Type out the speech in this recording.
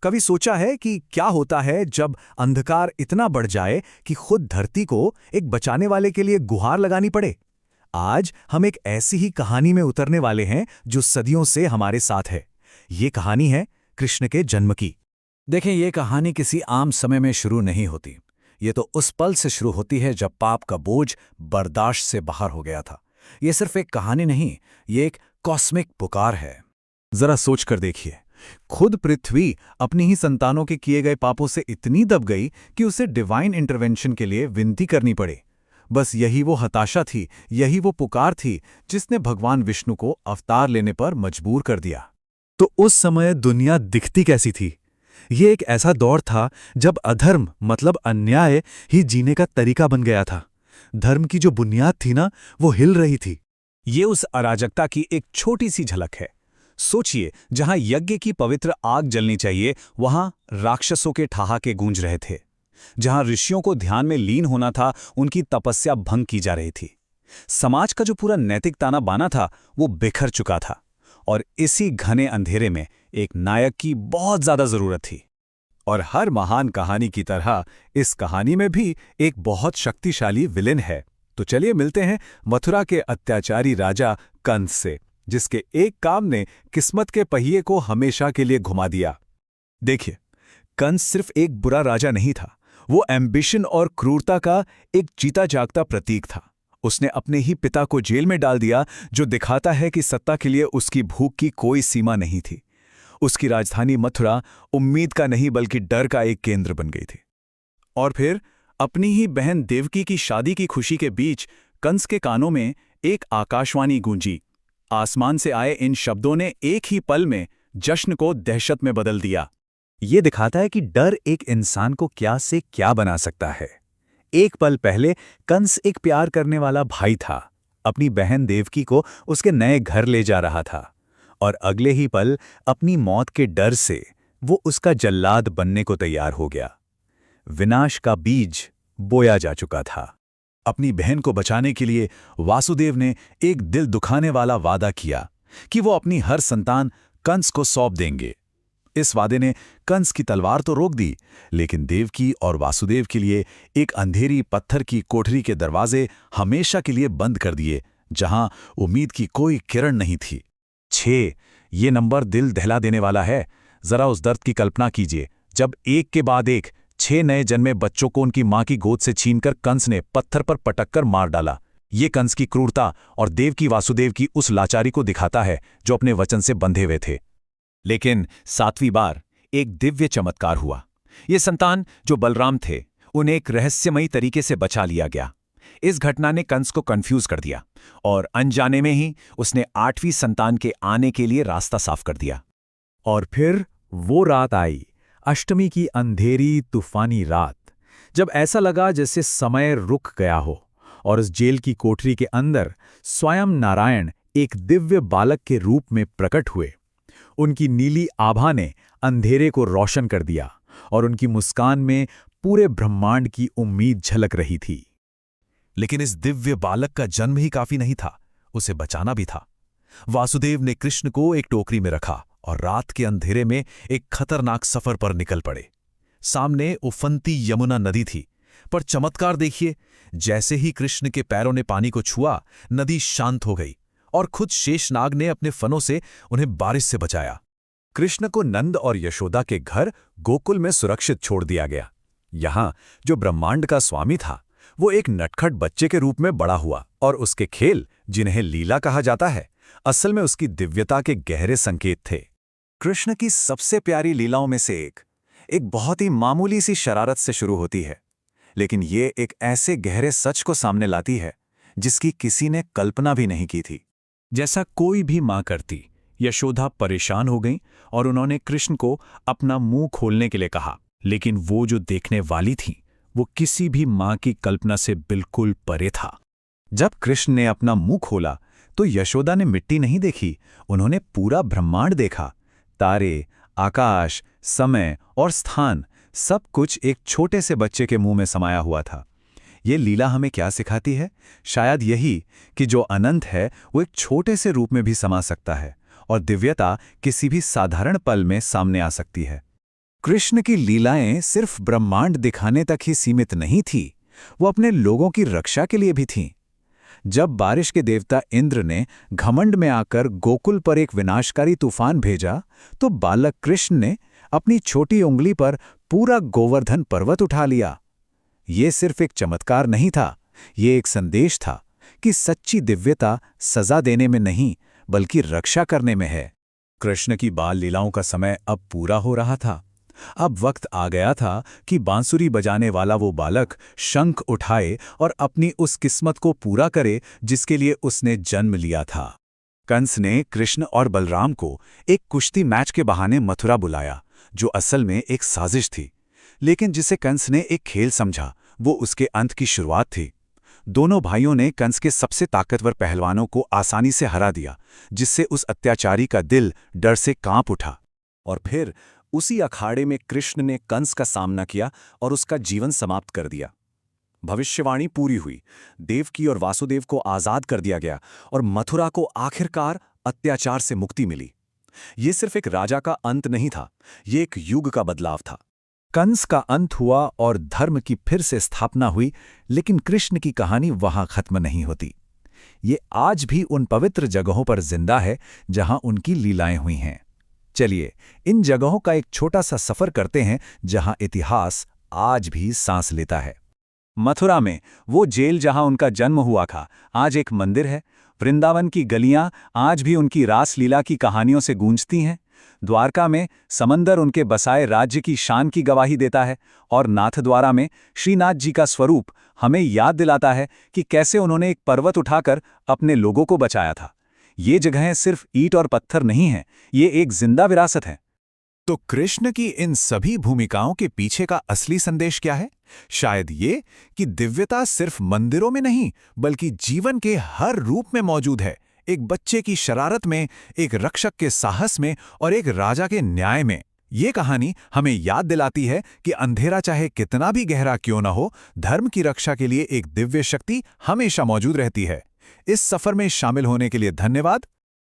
कभी सोचा है कि क्या होता है जब अंधकार इतना बढ़ जाए कि खुद धरती को एक बचाने वाले के लिए गुहार लगानी पड़े? आज हम एक ऐसी ही कहानी में उतरने वाले हैं जो सदियों से हमारे साथ है। ये कहानी है कृष्ण के जन्म की। देखें, ये कहानी किसी आम समय में शुरू नहीं होती। ये तो उस पल से शुरू होती है जब पाप का बोझ बर्दाश्त से बाहर हो गया था। ये सिर्फ एक कहानी नहीं, ये एक कॉस्मिक पुकार है। जरा सोच कर देखिए, खुद पृथ्वी अपनी ही संतानों के किए गए पापों से इतनी दब गई कि उसे डिवाइन इंटरवेंशन के लिए विनती करनी पड़े। बस यही वो हताशा थी, यही वो पुकार थी जिसने भगवान विष्णु को अवतार लेने पर मजबूर कर दिया। तो उस समय दुनिया दिखती कैसी थी? ये एक ऐसा दौर था जब अधर्म मतलब अन्याय ही जीने का तरीका बन गया था। धर्म की जो बुनियाद थी ना, वो हिल रही थी। ये उस अराजकता की एक छोटी सी झलक है। सोचिए, जहां यज्ञ की पवित्र आग जलनी चाहिए, वहां राक्षसों के ठहाके गूंज रहे थे। जहां ऋषियों को ध्यान में लीन होना था, उनकी तपस्या भंग की जा रही थी। समाज का जो पूरा नैतिक ताना बाना था, वो बिखर चुका था। और इसी घने अंधेरे में एक नायक की बहुत ज्यादा जरूरत थी। और हर महान कहानी की तरह इस कहानी में भी एक बहुत शक्तिशाली विलेन है। तो चलिए मिलते हैं मथुरा के अत्याचारी राजा कंस से, जिसके एक काम ने किस्मत के पहिए को हमेशा के लिए घुमा दिया। देखिए, कंस सिर्फ एक बुरा राजा नहीं था, वो एम्बिशन और क्रूरता का एक जीता जागता प्रतीक था। उसने अपने ही पिता को जेल में डाल दिया, जो दिखाता है कि सत्ता के लिए उसकी भूख की कोई सीमा नहीं थी। उसकी राजधानी मथुरा उम्मीद का नहीं बल्कि डर का एक केंद्र बन गई थी। और फिर अपनी ही बहन देवकी की शादी की खुशी के बीच कंस के कानों में एक आकाशवाणी गूंजी। आसमान से आए इन शब्दों ने एक ही पल में जश्न को दहशत में बदल दिया। ये दिखाता है कि डर एक इंसान को क्या से क्या बना सकता है। एक पल पहले कंस एक प्यार करने वाला भाई था, अपनी बहन देवकी को उसके नए घर ले जा रहा था। और अगले ही पल अपनी मौत के डर से वो उसका जल्लाद बनने को तैयार हो गया। विनाश का बीज बोया जा चुका था। अपनी बहन को बचाने के लिए वासुदेव ने एक दिल दुखाने वाला वादा किया कि वो अपनी हर संतान कंस को सौंप देंगे। इस वादे ने कंस की तलवार तो रोक दी, लेकिन देवकी और वासुदेव के लिए एक अंधेरी पत्थर की कोठरी के दरवाजे हमेशा के लिए बंद कर दिए, जहां उम्मीद की कोई किरण नहीं थी। 6 ये नंबर दिल दहला देने वाला है। जरा उस दर्द की कल्पना कीजिए, जब एक के बाद एक 6 नए जन्मे बच्चों को उनकी मां की गोद से छीनकर कंस ने पत्थर पर पटककर मार डाला। ये कंस की क्रूरता और देवकी वासुदेव की उस लाचारी को दिखाता है जो अपने वचन से बंधे हुए थे। लेकिन 7वीं बार एक दिव्य चमत्कार हुआ। ये संतान जो बलराम थे, उन्हें एक रहस्यमयी तरीके से बचा लिया गया। इस घटना ने कंस को कंफ्यूज कर दिया और अनजाने में ही उसने 8वीं संतान के आने के लिए रास्ता साफ कर दिया। और फिर वो रात आई, अष्टमी की अंधेरी तूफानी रात, जब ऐसा लगा जैसे समय रुक गया हो और उस जेल की कोठरी के अंदर स्वयं नारायण एक दिव्य बालक के रूप में प्रकट हुए। उनकी नीली आभा ने अंधेरे को रोशन कर दिया और उनकी मुस्कान में पूरे ब्रह्मांड की उम्मीद झलक रही थी। लेकिन इस दिव्य बालक का जन्म ही काफी नहीं था, उसे बचाना भी था। वासुदेव ने कृष्ण को एक टोकरी में रखा और रात के अंधेरे में एक खतरनाक सफर पर निकल पड़े। सामने उफनती यमुना नदी थी, पर चमत्कार देखिए, जैसे ही कृष्ण के पैरों ने पानी को छुआ, नदी शांत हो गई और खुद शेषनाग ने अपने फनों से उन्हें बारिश से बचाया। कृष्ण को नंद और यशोदा के घर गोकुल में सुरक्षित छोड़ दिया गया। यहां जो ब्रह्मांड का स्वामी था, वो एक नटखट बच्चे के रूप में बड़ा हुआ और उसके खेल, जिन्हें लीला कहा जाता है, असल में उसकी दिव्यता के गहरे संकेत थे। कृष्ण की सबसे प्यारी लीलाओं में से एक बहुत ही मामूली सी शरारत से शुरू होती है, लेकिन ये एक ऐसे गहरे सच को सामने लाती है जिसकी किसी ने कल्पना भी नहीं की थी। जैसा कोई भी मां करती, यशोदा परेशान हो गईं और उन्होंने कृष्ण को अपना मुंह खोलने के लिए कहा, लेकिन वो जो देखने वाली थी, वो किसी भी मां की कल्पना से बिल्कुल परे था। जब कृष्ण ने अपना मुंह खोला तो यशोदा ने मिट्टी नहीं देखी, उन्होंने पूरा ब्रह्मांड देखा। तारे, आकाश, समय और स्थान, सब कुछ एक छोटे से बच्चे के मुंह में समाया हुआ था। ये लीला हमें क्या सिखाती है? शायद यही कि जो अनंत है वो एक छोटे से रूप में भी समा सकता है और दिव्यता किसी भी साधारण पल में सामने आ सकती है। कृष्ण की लीलाएं सिर्फ ब्रह्मांड दिखाने तक ही सीमित नहीं थी, वो अपने लोगों की रक्षा के लिए भी थीं। जब बारिश के देवता इंद्र ने घमंड में आकर गोकुल पर एक विनाशकारी तूफान भेजा, तो बालक कृष्ण ने अपनी छोटी उंगली पर पूरा गोवर्धन पर्वत उठा लिया। ये सिर्फ एक चमत्कार नहीं था, ये एक संदेश था कि सच्ची दिव्यता सजा देने में नहीं, बल्कि रक्षा करने में है। कृष्ण की बाल लीलाओं का समय अब पूरा हो रहा था। अब वक्त आ गया था कि बांसुरी बजाने वाला वो बालक शंख उठाए और अपनी उस किस्मत को पूरा करे जिसके लिए उसने जन्म लिया था। कंस ने कृष्ण और बलराम को एक कुश्ती मैच के बहाने मथुरा बुलाया, जो असल में एक साजिश थी, लेकिन जिसे कंस ने एक खेल समझा, वो उसके अंत की शुरुआत थी। दोनों भाइयों ने कंस के सबसे ताकतवर पहलवानों को आसानी से हरा दिया, जिससे उस अत्याचारी का दिल डर से कांप उठा। और फिर उसी अखाड़े में कृष्ण ने कंस का सामना किया और उसका जीवन समाप्त कर दिया। भविष्यवाणी पूरी हुई, देवकी और वासुदेव को आजाद कर दिया गया और मथुरा को आखिरकार अत्याचार से मुक्ति मिली। ये सिर्फ एक राजा का अंत नहीं था, ये एक युग का बदलाव था। कंस का अंत हुआ और धर्म की फिर से स्थापना हुई, लेकिन कृष्ण की कहानी वहां खत्म नहीं होती। ये आज भी उन पवित्र जगहों पर जिंदा है जहां उनकी लीलाएं हुई हैं। चलिए इन जगहों का एक छोटा सा सफर करते हैं जहां इतिहास आज भी सांस लेता है। मथुरा में वो जेल जहां उनका जन्म हुआ था, आज एक मंदिर है। वृंदावन की गलियां आज भी उनकी रासलीला की कहानियों से गूंजती हैं। द्वारका में समंदर उनके बसाए राज्य की शान की गवाही देता है, और नाथद्वारा में श्रीनाथ जी का स्वरूप हमें याद दिलाता है कि कैसे उन्होंने एक पर्वत उठाकर अपने लोगों को बचाया था। ये जगहें सिर्फ ईंट और पत्थर नहीं हैं, ये एक जिंदा विरासत है। तो कृष्ण की इन सभी भूमिकाओं के पीछे का असली संदेश क्या है? शायद ये कि दिव्यता सिर्फ मंदिरों में नहीं, बल्कि जीवन के हर रूप में मौजूद है। एक बच्चे की शरारत में, एक रक्षक के साहस में और एक राजा के न्याय में। ये कहानी हमें याद दिलाती है कि अंधेरा चाहे कितना भी गहरा क्यों न हो, धर्म की रक्षा के लिए एक दिव्य शक्ति हमेशा मौजूद रहती है। इस सफर में शामिल होने के लिए धन्यवाद।